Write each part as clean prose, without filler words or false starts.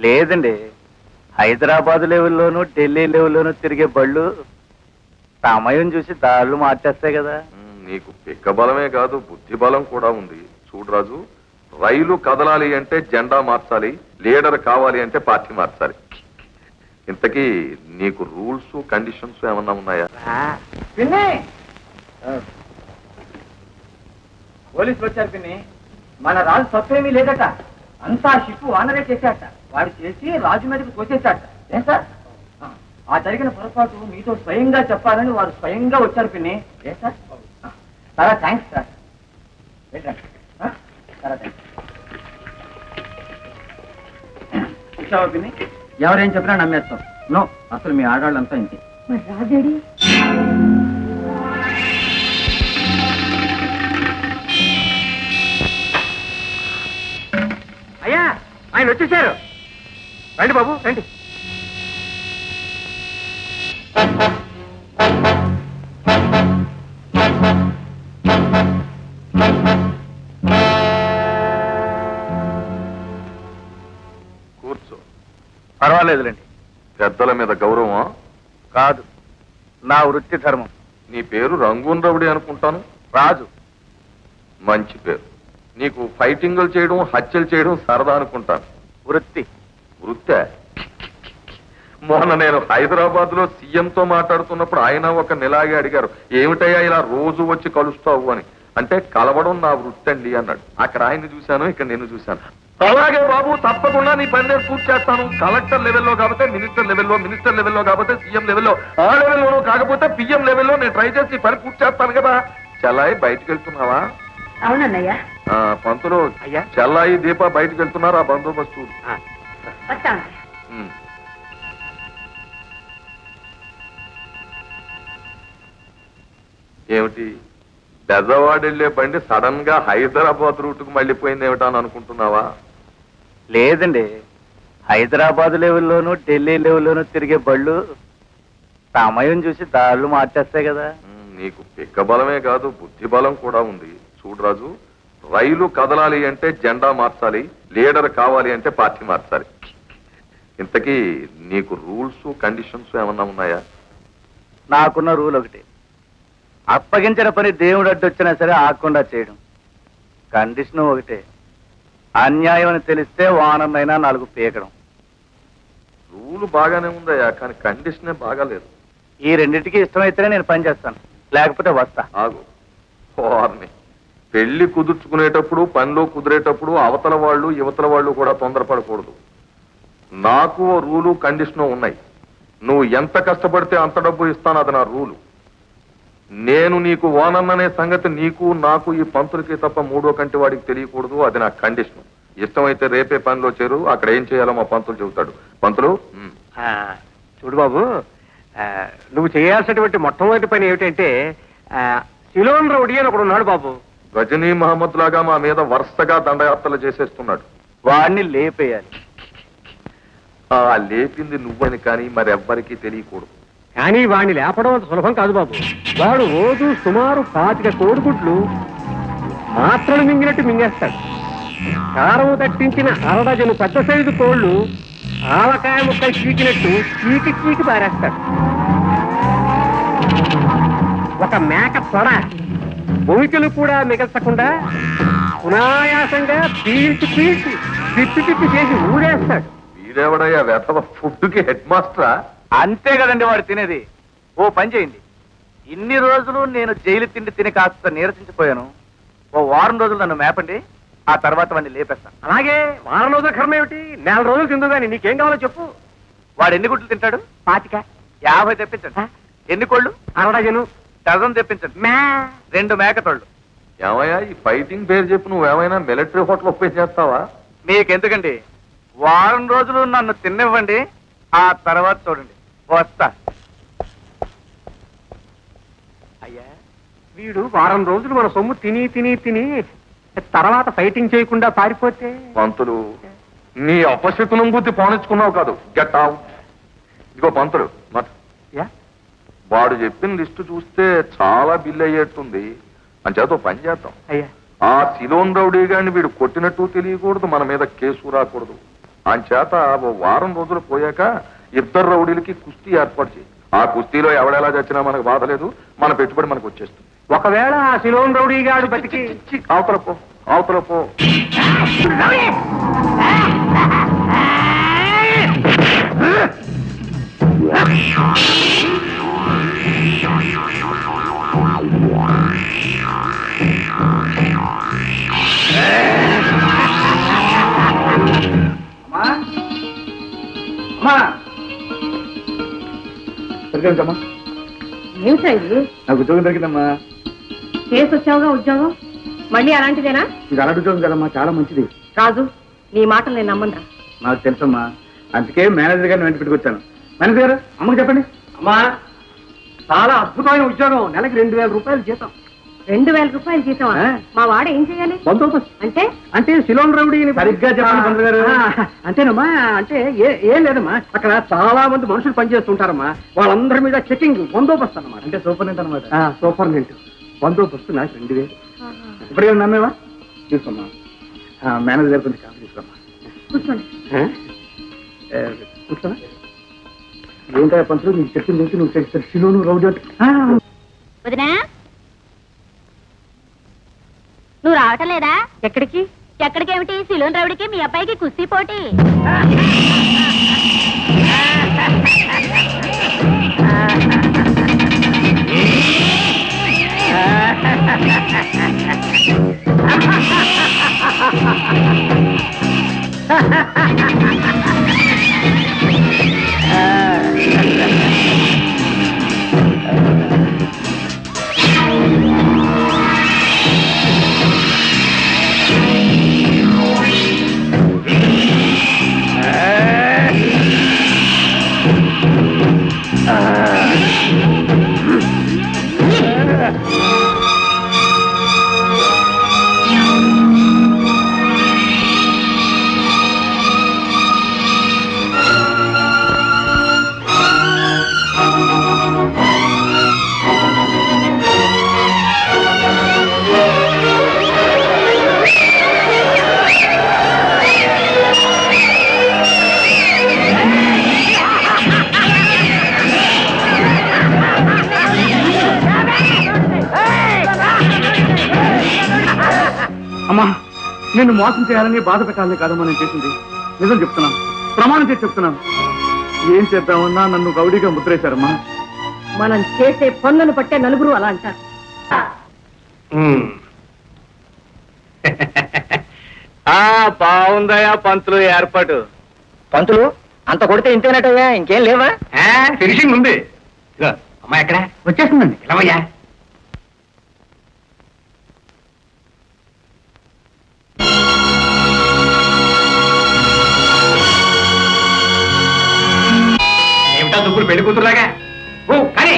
లేదండి, హైదరాబాద్ లెవెల్లోనూ ఢిల్లీ లెవెల్లోనూ తిరిగే బళ్ళు సమయం చూసి దాళ్ళు మార్చేస్తాయి కదా. నీకు పిక్క బలమే కాదు, బుద్ధి బలం కూడా ఉంది. చూడు రాజు, రైలు కదలాలి అంటే జెండా మార్చాలి, లీడర్ కావాలి అంటే పార్టీ మార్చాలి. ఇంతకీ నీకు రూల్స్ కండిషన్స్ ఏమన్నా ఉన్నాయా? పోలీసులు వచ్చారు పిన్ని. మన రాజు తప్పేమీ లేదట, అంతా షిప్పు ఆనరే చేశాట. వాడు చేసి రాజు మీదకి తోసేశాట. ఏం సార్, ఆ జరిగిన పొరపాటు మీతో స్వయంగా చెప్పాలని వారు స్వయంగా వచ్చారు పిన్ని. ఏ సార్, చాలా థ్యాంక్స్ సార్. చాలా థ్యాంక్స్. చూసావా పిన్ని, ఎవరేం చెప్పినా నమ్మేస్తాం. నో, అసలు మీ ఆడవాళ్ళంతా ఇంతే. మరి రాజేడి? అయ్యా, ఆయన వచ్చేసారు. రండి బాబు, రండి. కూర్చో. పర్వాలేదులేండి. పెద్దల మీద గౌరవం కాదు, నా వృత్తి ధర్మం. నీ పేరు రంగూన్ రవుడి అనుకుంటాను. రాజు. మంచి పేరు. నీకు ఫైటింగులు చేయడం, హత్యలు చేయడం సరదా అనుకుంటాను. వృత్తి. వృత్తే? మొన్న నేను హైదరాబాద్ లో సీఎంతో మాట్లాడుతున్నప్పుడు ఆయన ఒక నెలాగే అడిగారు, ఏమిటయ్యా ఇలా రోజు వచ్చి కలుస్తావు అని. అంటే కలవడం నా వృత్తి అండి అన్నాడు. అక్కడ ఆయన్ని చూశాను, ఇక్కడ నేను చూశాను. అలాగే బాబు, తప్పకుండా నీ పని నేను పూర్తి చేస్తాను. కలెక్టర్ లెవెల్లో కాకపోతే మినిస్టర్ లెవెల్లో, మినిస్టర్ లెవెల్లో కాకపోతే సీఎం లెవెల్లో, ఆ లెవెల్లోనూ కాకపోతే పిఎం లెవెల్లో నేను ట్రై చేసి పని పూర్తి చేస్తాను కదా. చెల్లాయి బయటకు వెళ్తున్నావా? అవునన్నయ్య. పంతులు, అయ్యా. చెల్లాయి దీప బయటకు వెళ్తున్నారు, ఆ బందోబస్తు. వస్తాను. ఏమిటి, బెజవాడ వెళ్లే బండి సడన్ గా హైదరాబాద్ రూట్కు మళ్ళీపోయింది ఏమిటా అని అనుకుంటున్నావా? లేదండి, హైదరాబాద్ లెవెల్లోనూ ఢిల్లీ లెవెల్లోనూ తిరిగే బళ్ళు సమయం చూసి దాళ్ళు మార్చేస్తాయి కదా. నీకు పిక్క బలమే కాదు, బుద్ధి బలం కూడా ఉంది. చూడు రాజు, రైలు కదలాలి అంటే జెండా మార్చాలి, లీడర్ కావాలి అంటే పార్టీ మార్చాలి. ఇంతకీ నీకు రూల్స్ కండిషన్స్ ఏమన్నా ఉన్నాయా? నాకున్న రూల్ ఒకటి, అప్పగించిన పని దేవుడు అడ్డొచ్చినా సరే ఆగకుండా చేయడం. కండిషన్ ఒకటే, అన్యాయం అని తెలిస్తే వానమైనా 4 పీకడం. రూల్ బాగానే ఉందయ్యా, కానీ కండిషనే బాగాలేదు. ఈ రెండింటికి ఇష్టమైతేనే నేను పని చేస్తాను, లేకపోతే వస్తా. ఆగు. వారిని పెళ్లి కుదుర్చుకునేటప్పుడు, పనిలో కుదిరేటప్పుడు అవతల వాళ్ళు యువతల వాళ్ళు కూడా తొందరపడకూడదు. నాకు రూలు కండిషను ఉన్నాయి. నువ్వు ఎంత కష్టపడితే అంత డబ్బు ఇస్తాను, అది నా రూలు. నేను నీకు ఓనన్ననే సంగతి నీకు నాకు ఈ పంతులకి తప్ప మూడో కంటి వాడికి తెలియకూడదు, అది నా కండిషన్. ఇష్టమైతే రేపే పనిలో చేరు, అక్కడ ఏం చేయాలో మా పంతులు చెబుతాడు. పంతులు, చూడు బాబు, నువ్వు చేయాల్సినటువంటి మొట్టమొదటి పని ఏమిటంటే, సిలోన్ రౌడీ అని ఒకడు ఉన్నాడు బాబు. గజనీ మహమ్మద్ లాగా మా మీద వరుసగా దండయాత్రలు చేసేస్తున్నాడు. వాడిని లేపేయాలి. ఆ లేపింది నువ్వని కానీ మరెవ్వరికీ తెలియకూడదు. కానీ వాడిని లేపడం అంత సులభం కాదు బాబు. వాడు రోజు సుమారు 25 కోడిగుడ్లు మాత్రలు మింగినట్టు మింగేస్తాడు. కారం తట్టించిన 1/2 డజను పెద్ద సైజు కోళ్లు ఆవకాయ ముక్కలు చీకినట్టు చీకి పారేస్తాడు. ఒక మేక తొడ భూమికలు కూడా మిగల్చకుండా సునాయాసంగా పీల్చి తిప్పి చేసి ఊడేస్తాడు. వీడెవడయ్యా వెధవ, ఫుడ్కి హెడ్ మాస్టరా? అంతే కదండి వాడు తినేది. ఓ పని చేయండి, ఇన్ని రోజులు నేను జైలు తిండి తిని కాస్త నీరసించిపోయాను. ఓ వారం రోజులు నన్ను మేపండి, ఆ తర్వాత వాడిని లేపేస్తాను. అలాగే వారం రోజుల కర్మ ఏమిటి, 4 రోజులు తిందుగాని నీకేం కావాలో చెప్పు. వాడు ఎన్ని గుడ్లు తింటాడు? 25. 50 తెప్పించండి. ఎన్ని కోళ్ళు? 1/2 డజను. డజన్ తెప్పించండి. 2 మేకతోళ్ళు. ఏమయ్యా, ఈ ఫైటింగ్ పేరు చెప్పు, నువ్వేమైనా మిలిటరీ హోటల్ ఒప్పే చేస్తావా? మీకెందుకండి, వారం రోజులు నన్ను తిన్నివ్వండి, ఆ తర్వాత చూడండి. వస్తా. అయ్యా, వీడు వారం రోజులు మన సొమ్ము తిని తర్వాత ఫైటింగ్ చేయకుండా పారిపోతే? పంతులు, నీ అపశకునం బుద్ధి పానించుకున్నావు కాదు. Get out. ఇదిగో పంతులు, వాడు చెప్పిన లిస్టు చూస్తే చాలా బిల్ అయ్యేట్టుంది. అంచేత పని చేద్దాం. అయ్యా, ఆ సిలోన్ రౌడీ గారిని వీడు కొట్టినట్టు తెలియకూడదు, మన మీద కేసు రాకూడదు. అంచేత ఓ వారం రోజులు పోయాక ఇద్దరు రౌడీలకి కుస్తీ ఏర్పాటు చేయి. ఆ కుస్తీలో ఎవడెలా చచ్చినా మనకు బాధ లేదు, మన పెట్టుబడి మనకు వచ్చేస్తుంది. ఒకవేళ ఆ సిలోన్ రౌడీ గాడు బతికి అవతల పో, అవతల పో. సరిగ్గా ఏమిటా ఇది? నాకు ఉద్యోగం దొరికిందమ్మా. కేసు వచ్చావుగా ఉద్యోగం, మళ్ళీ అలాంటిదేనా? ఇది అలాంటి ఉద్యోగం కదమ్మా, చాలా మంచిది. రాజు, నీ మాటలు నేను నమ్మనురా. నాకు తెలుసమ్మా, అందుకే మేనేజర్ గారిని వెంట పెట్టుకొచ్చాను. మేనేజర్ గారు, అమ్మకు చెప్పండి. అమ్మా, చాలా అద్భుతమైన ఉద్యోగం, నెలకి 2000 రూపాయలు జీతం. 2000 రూపాయలు జీతమా? ఆ. మా వాడు ఏం చేయాలి? బందోబస్తు అంటే అంటే సిలోన్ రౌడీని సరిగ్గా చెప్పండి పంతులు గారు. అంతేనమ్మా, అంటే ఏం లేదమ్మా, అక్కడ చాలా మంది మనుషులు పనిచేస్తుంటారమ్మా, వాళ్ళందరి మీద చెకింగ్, బందోబస్తు అన్నమాట. అంటే సూపరింటెండెంట్ అనమాట. సూపరింటెండెంట్ బందోబస్తు నాకు 2000. ఇప్పటికే నమ్మేవా? తీసుకోమ్మా. మేనేజర్ గారు కొంచెం కాఫీ తీసుకోమ్మా. కూర్చోండి. కూర్చోనా? ఏంటో పంతులు, నీకు చెప్పింది ఏంటి? నువ్వు చేస్తారు శిలోను రౌడీ అంటే. వదినా, నువ్వు రావటం లేదా? ఎక్కడికి? ఎక్కడికేమిటి, సిలోన్ రౌడికి మీ అబ్బాయికి కుస్తీ పోటీ. అమ్మా, నిన్ను మోసం చేయాలని బాధ పెట్టాలని కాదమ్మా నేను చేసింది. నిజం చెప్తున్నాను, ప్రమాణం చేసి చెప్తున్నాను. ఏం చేద్దామన్నా నన్ను రౌడీగా ముద్రేశారమ్మా. మనం చేసే పనులను పట్టే నలుగురు అలా అంటారు. బాగుందయా పంతులు ఏర్పాటు. పంతులు, అంత కొడితే ఇంతేనట్టయ్యా, ఇంకేం లేవా? ఫినిషింగ్ ఉంది. అమ్మా ఎక్కడ వచ్చేస్తుందండి. ఎలావయ్యా? ఏమిటా దుబ్బులు పెళ్లి కూతురులాగా? కానీ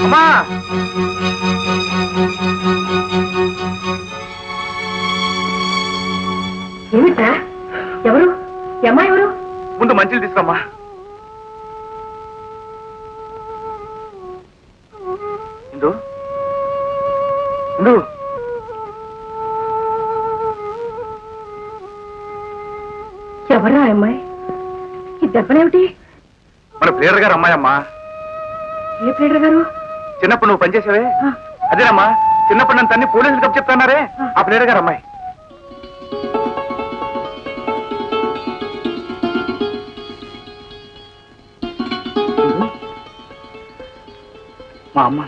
అమ్మా, ఏమిట్రా? ఎవరు? ఈ అమ్మాయి ఎవరు? ముందు మంచిలు తీసుకురమ్మా. ఇందు, ఇందు, ఎవరా అమ్మాయి? ఈ దెబ్బలేమిటి? మన ప్లేడర్ గారు అమ్మాయి అమ్మా. ఏ ప్లేడర్ గారు? చిన్నప్పుడు నువ్వు పనిచేసావే, అదేనమ్మా. చిన్నప్పుడు నన్ను తన్ని పోలీసులు కప్పు చెప్తున్నారే, ఆ ప్లేడర్ గారు అమ్మాయి. మా అమ్మ.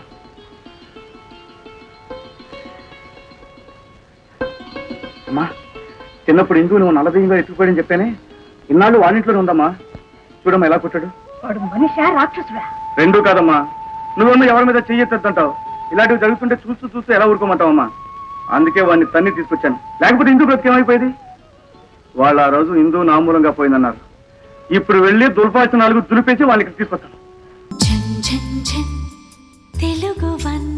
అమ్మా, చిన్నప్పుడు ఎందుకు నువ్వు నల్లదయ్యంగా ఎత్తుకుపోయాడని చెప్పానే, ఇన్నాళ్ళు వానింట్లోనే ఉందమ్మా. చూడమ్మా ఎలా కొట్టాడు. వాడు మనిషా రాక్షసుడా? రెండూ కాదమ్మా, నువ్వేమో ఎవరి మీద చెయ్యొద్దంటావు. ఇలాంటివి జరుగుతుంటే చూస్తూ చూస్తూ ఎలా ఊరుకోమంటావమ్మా? అందుకే వాడిని తన్ని తీసుకొచ్చాను. లేకపోతే ఇందు బ్రతికేమైపోయేది. వాళ్ళు ఆ రోజు ఇందు నామూలంగా పోయిందన్నారు. ఇప్పుడు వెళ్ళి దుల్పాల్సిన 4 దులిపేసి వాళ్ళకి తీసుకొస్తాను. తెలుగు వన్